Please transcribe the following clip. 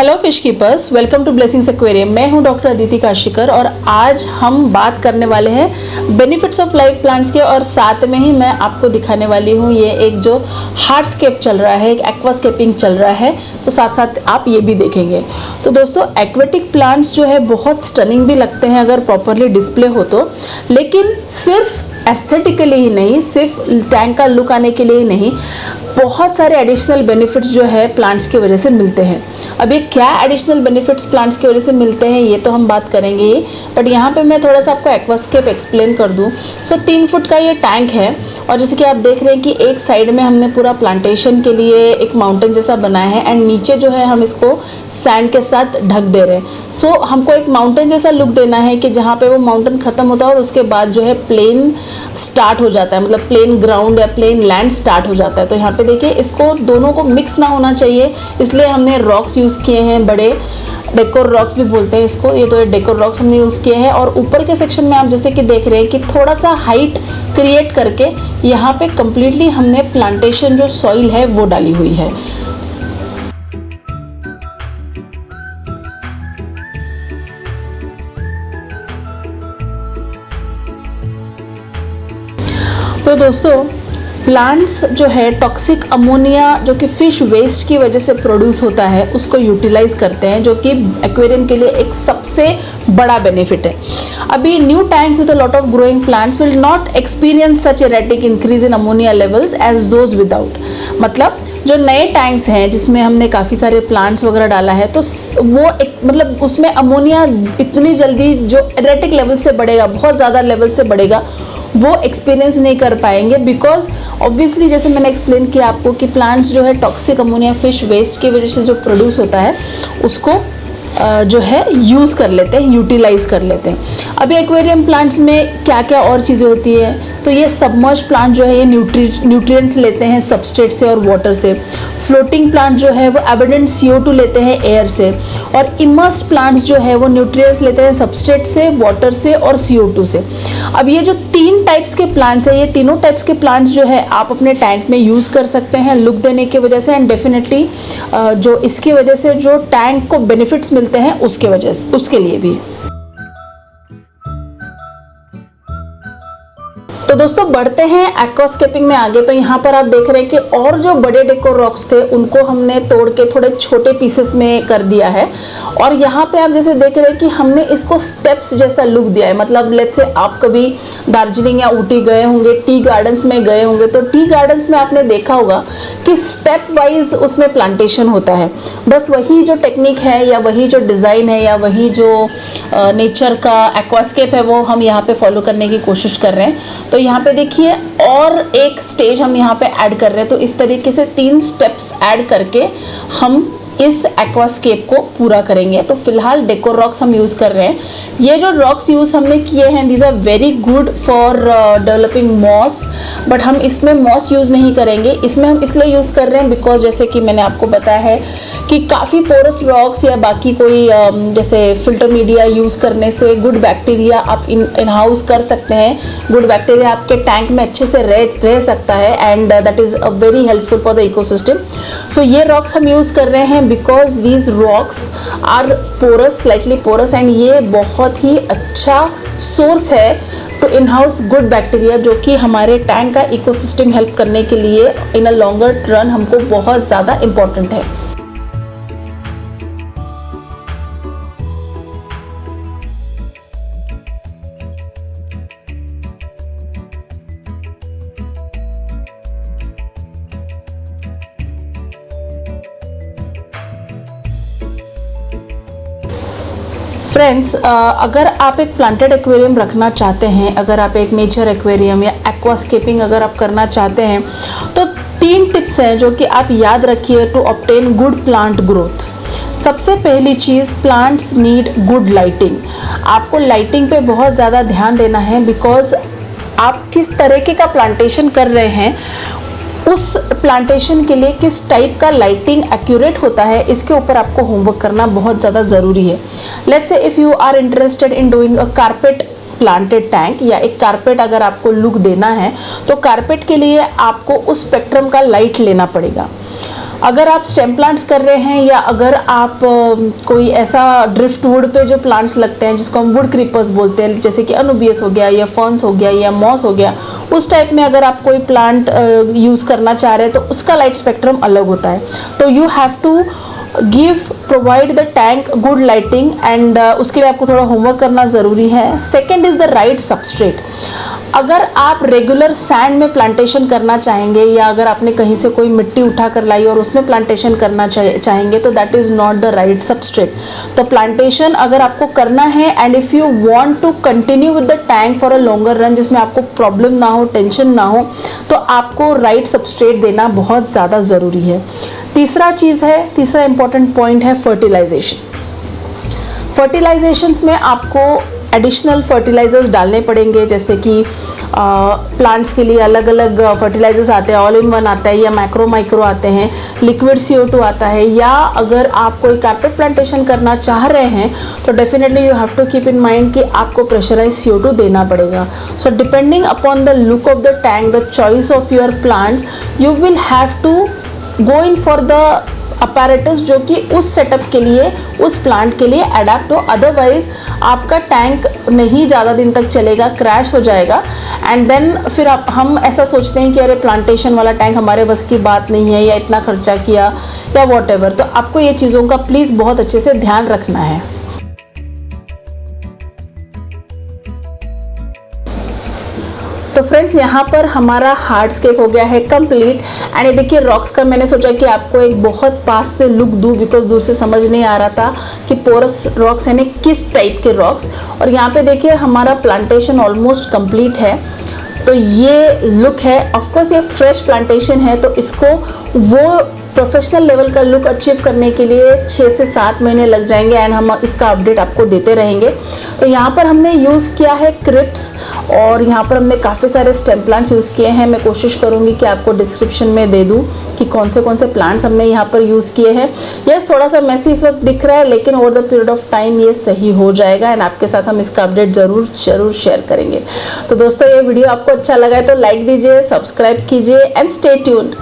Hello fish keepers, welcome to blessings aquarium. मैं हूं doctor Aditi Kashikar और आज हम बात करने वाले हैं बेनिफिट्स ऑफ लाइव प्लांट्स के, और साथ में ही मैं आपको दिखाने वाली हूं ये एक जो हार्डस्केप चल रहा है, एक एक्वास्केपिंग चल रहा है, तो साथ साथ आप ये भी देखेंगे। तो दोस्तों, एक्वेटिक प्लांट्स जो है बहुत स्टनिंग भी लगते हैं अगर प्रॉपरली डिस्प्ले हो तो, लेकिन सिर्फ एस्थेटिकली ही नहीं, सिर्फ टैंक का लुक आने के लिए ही नहीं, बहुत सारे एडिशनल बेनिफिट्स जो है प्लांट्स की वजह से मिलते हैं। अब ये क्या एडिशनल बेनिफिट्स प्लांट्स की वजह से मिलते हैं ये तो हम बात करेंगे ही, बट यहाँ पे मैं थोड़ा सा आपको एक्वास्केप एक्सप्लेन कर दूँ। 3 फुट का ये टैंक है और जैसे कि आप देख रहे हैं कि एक साइड में हमने पूरा प्लांटेशन के लिए एक माउंटेन जैसा बनाया है एंड नीचे जो है हम इसको सैंड के साथ ढक दे रहे हैं। हमको एक माउंटेन जैसा लुक देना है कि जहाँ पे वो माउंटेन खत्म होता है और उसके बाद जो है प्लेन स्टार्ट हो जाता है, मतलब प्लेन ग्राउंड या प्लेन लैंड स्टार्ट हो जाता है। तो यहाँ पे देखिए, इसको दोनों को मिक्स ना होना चाहिए, इसलिए हमने रॉक्स यूज़ किए हैं, बड़े डेकोर रॉक्स भी बोलते हैं इसको, ये तो डेकोर रॉक्स हमने यूज़ किए हैं। और ऊपर के सेक्शन में आप जैसे कि देख रहे हैं कि थोड़ा सा हाइट क्रिएट करके यहाँ पे कम्प्लीटली हमने प्लांटेशन जो सॉइल है वो डाली हुई है। तो दोस्तों, प्लांट्स जो है टॉक्सिक अमोनिया जो कि फिश वेस्ट की वजह से प्रोड्यूस होता है उसको यूटिलाइज करते हैं, जो कि एक्वेरियम के लिए एक सबसे बड़ा बेनिफिट है। अभी new tanks with a lot of growing plants will not experience such erratic increase in ammonia levels as those without. मतलब जो नए टैंक्स हैं जिसमें हमने काफ़ी सारे प्लांट्स वगैरह डाला है, तो वो एक मतलब उसमें अमोनिया इतनी जल्दी जो एरेटिक लेवल से बढ़ेगा, बहुत ज़्यादा लेवल से बढ़ेगा, वो एक्सपीरियंस नहीं कर पाएंगे। बिकॉज ऑब्वियसली जैसे मैंने एक्सप्लेन किया आपको कि प्लांट्स जो है टॉक्सिक अमोनिया फिश वेस्ट की वजह से जो प्रोड्यूस होता है उसको जो है यूज़ कर लेते हैं, यूटिलाइज कर लेते हैं। अभी एक्वेरियम प्लांट्स में क्या क्या और चीज़ें होती है, तो ये सबमर्ज प्लांट जो है ये न्यूट्रिएंट्स लेते हैं सबस्ट्रेट से और वाटर से। फ्लोटिंग प्लांट जो है वो एबंडेंट CO2 लेते हैं एयर से, और इमर्स्ड प्लांट्स जो है वो न्यूट्रिएंट्स लेते हैं सबस्ट्रेट से, वाटर से और CO2 से। अब ये जो 3 टाइप्स के प्लांट्स है, ये तीनों टाइप्स के प्लांट्स जो है आप अपने टैंक में यूज़ कर सकते हैं लुक देने की वजह से, एंड डेफिनेटली जो इसकी वजह से जो टैंक को बेनिफिट्स मिलते हैं उसके वजह से, उसके लिए भी। तो दोस्तों, बढ़ते हैं एक्वास्केपिंग में आगे। तो यहाँ पर आप देख रहे हैं कि और जो बड़े डेकोर रॉक्स थे उनको हमने तोड़ के थोड़े छोटे पीसेस में कर दिया है, और यहाँ पे आप जैसे देख रहे हैं कि हमने इसको स्टेप्स जैसा लुक दिया है। मतलब लेट्स से आप कभी दार्जिलिंग या ऊटी गए होंगे, टी गार्डन्स में गए होंगे, तो टी गार्डन्स में आपने देखा होगा कि स्टेप वाइज उसमें प्लांटेशन होता है। बस वही जो टेक्निक है या वही जो डिज़ाइन है या वही जो नेचर का एक्वास्केप है वो हम यहाँ पे फॉलो करने की कोशिश कर रहे हैं। तो यहाँ पे देखिए और एक स्टेज हम यहाँ पे ऐड कर रहे हैं। तो इस तरीके से 3 स्टेप्स ऐड करके हम इस एक्वास्केप को पूरा करेंगे। तो फिलहाल डेकोर रॉक्स हम यूज़ कर रहे हैं। ये जो रॉक्स यूज़ हमने किए हैं these are very good for developing moss, but हम इसमें मॉस यूज़ नहीं करेंगे। इसमें हम इसलिए यूज़ कर रहे हैं बिकॉज जैसे कि मैंने आपको बताया है कि काफ़ी पोरस रॉक्स या बाकी कोई जैसे फिल्टर मीडिया यूज़ करने से गुड बैक्टीरिया आप इन हाउस कर सकते हैं। गुड बैक्टीरिया आपके टैंक में अच्छे से रह सकता है, and that is very helpful for the ecosystem. So ये रॉक्स हम यूज़ कर रहे हैं because these rocks are porous, slightly porous, and ये बहुत ही अच्छा सोर्स है to in house good bacteria, जो कि हमारे टैंक का इकोसिस्टम हेल्प करने के लिए इन अ लॉन्गर रन हमको बहुत ज़्यादा इम्पॉर्टेंट है। फ्रेंड्स, अगर आप एक प्लांटेड एक्वेरियम रखना चाहते हैं, अगर आप एक नेचर एक्वेरियम या एक्वास्केपिंग अगर आप करना चाहते हैं, तो 3 टिप्स हैं जो कि आप याद रखिए to obtain good plant growth. सबसे पहली चीज़, प्लांट्स नीड गुड लाइटिंग। आपको लाइटिंग पे बहुत ज़्यादा ध्यान देना है बिकॉज आप किस तरीके का प्लांटेशन कर रहे हैं, उस प्लांटेशन के लिए किस टाइप का लाइटिंग एक्यूरेट होता है, इसके ऊपर आपको होमवर्क करना बहुत ज़्यादा ज़रूरी है। Let's say if you are interested in doing a carpet planted tank या एक कारपेट अगर आपको लुक देना है, तो कारपेट के लिए आपको उस स्पेक्ट्रम का लाइट लेना पड़ेगा। अगर आप स्टेम प्लांट्स कर रहे हैं या अगर आप कोई ऐसा ड्रिफ्ट वुड पे जो प्लांट्स लगते हैं जिसको हम वुड क्रीपर्स बोलते हैं, जैसे कि अनुबियस हो गया या फर्न्स हो गया या मॉस हो गया, उस टाइप में अगर आप कोई प्लांट यूज़ करना चाह रहे हैं तो उसका लाइट स्पेक्ट्रम अलग होता है। तो you have to provide the tank good lighting and उसके लिए आपको थोड़ा होमवर्क करना ज़रूरी है। Second is the right substrate. अगर आप रेगुलर सैंड में प्लांटेशन करना चाहेंगे या अगर आपने कहीं से कोई मिट्टी उठा कर लाई और उसमें प्लांटेशन करना चाहेंगे तो that is not the right substrate. तो प्लांटेशन अगर आपको करना है and if you want to continue with the tank for a longer run, जिसमें आपको प्रॉब्लम ना हो, टेंशन ना हो, तो आपको राइट सबस्ट्रेट देना बहुत ज़्यादा ज़रूरी है। तीसरा इंपॉर्टेंट पॉइंट है फर्टिलाइजेशन। फर्टिलाइजेशंस में आपको एडिशनल फर्टिलाइजर्स डालने पड़ेंगे, जैसे कि प्लांट्स के लिए अलग अलग फर्टिलाइजर्स आते हैं, ऑल इन वन आता है या माइक्रो आते हैं, लिक्विड CO2 आता है, या अगर आप कोई कारपेट प्लांटेशन करना चाह रहे हैं तो definitely you have to keep in mind कि आपको प्रेशराइज CO2 देना पड़ेगा। So depending upon the look of the tank, the choice of your plants, you will have to go in for the apparatus जो कि उस setup के लिए, उस प्लांट के लिए अडेप्ट हो। अदरवाइज आपका टैंक नहीं ज़्यादा दिन तक चलेगा, क्रैश हो जाएगा एंड देन फिर हम ऐसा सोचते हैं कि अरे प्लांटेशन वाला टैंक हमारे बस की बात नहीं है या इतना खर्चा किया या वॉटएवर। तो आपको ये चीज़ों का प्लीज़ बहुत अच्छे से ध्यान रखना है। तो फ्रेंड्स, यहाँ पर हमारा हार्डस्केप हो गया है कंप्लीट। एंड ये देखिए रॉक्स का मैंने सोचा कि आपको एक बहुत पास से लुक दूँ, बिकॉज दूर से समझ नहीं आ रहा था कि पोरस रॉक्स यानी किस टाइप के रॉक्स। और यहाँ पे देखिए हमारा प्लांटेशन ऑलमोस्ट कंप्लीट है। तो ये लुक है, ऑफकोर्स ये फ्रेश प्लांटेशन है, तो इसको वो प्रोफेशनल लेवल का लुक अचीव करने के लिए 6 से 7 महीने लग जाएंगे एंड हम इसका अपडेट आपको देते रहेंगे। तो यहाँ पर हमने यूज़ किया है क्रिप्स और यहाँ पर हमने काफ़ी सारे स्टेम प्लांट्स यूज़ किए हैं। मैं कोशिश करूँगी कि आपको डिस्क्रिप्शन में दे दूँ कि कौन से प्लांट्स हमने यहाँ पर यूज़ किए हैं। यस, थोड़ा सा मैसी इस वक्त दिख रहा है, लेकिन over the period of time ये सही हो जाएगा एंड आपके साथ हम इसका अपडेट ज़रूर शेयर करेंगे। तो दोस्तों, ये वीडियो आपको अच्छा लगा है तो लाइक दीजिए, सब्सक्राइब कीजिए एंड स्टे ट्यून्ड।